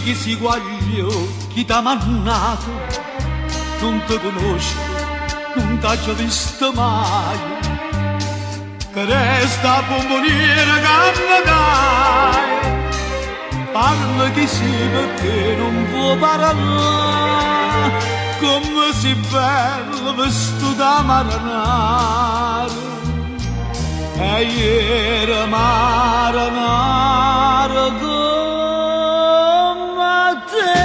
chi si guaglio, chi t'ha mannato, non ti conosco, non t'ho visto mai. Che resta bomboniera che mi dai, parla chi si perché non può parlare, come si bello vestito da marinare. E ieri marinare come te,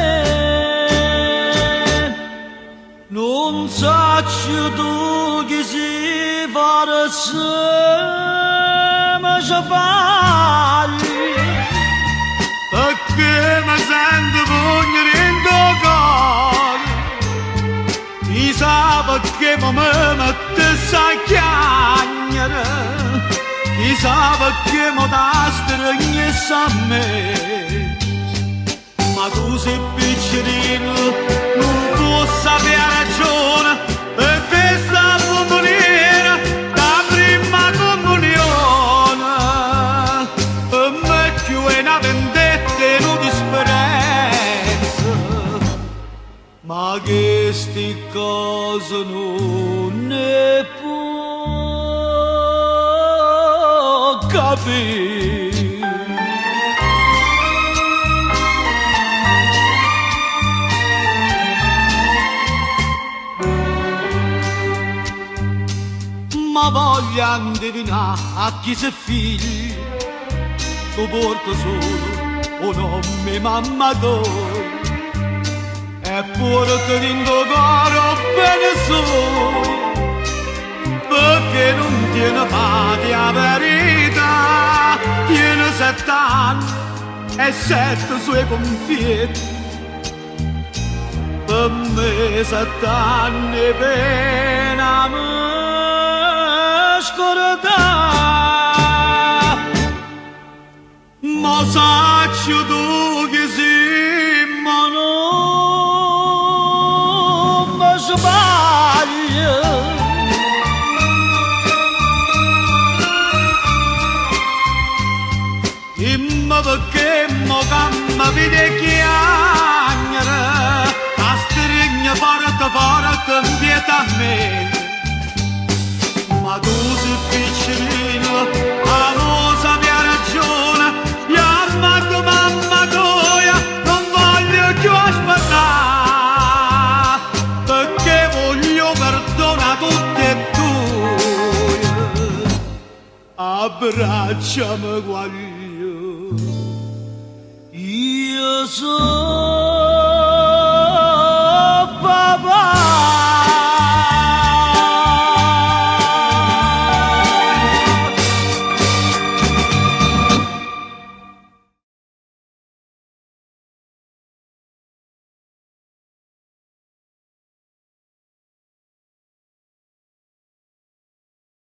non saccio tu chi si fare se mi sbagli, perché mi sento pugnere in tuo cuore, chissà perché mi mette a chiagnere, chissà perché mi dà stringesse a me. Ma tu sei piccerino, non puoi sapere ragione, e questa bomboniera da prima comunione, per me più è una vendetta e una disperanza, ma che sti cose non ne può capire. Ma voglia indovinare a chi sei figlio, tu porta solo un nome mammatore, eppure ti dico caro bene solo, perché non tiene fate la verità, tiene 7 anni e 7 suoi confietti, per me 7 anni pena me scordare, ma saccio tu che sì, ma non mi sbaglio. Dimmi perché mo camma vede chiagnere, a strigna forte forte in pietà a me. Ma tu sei piccerino, amo sapere ragione, gli amato mamma tua, non voglio più aspettare, perché voglio perdonare tutti e due, abbracciami quaglio, io sono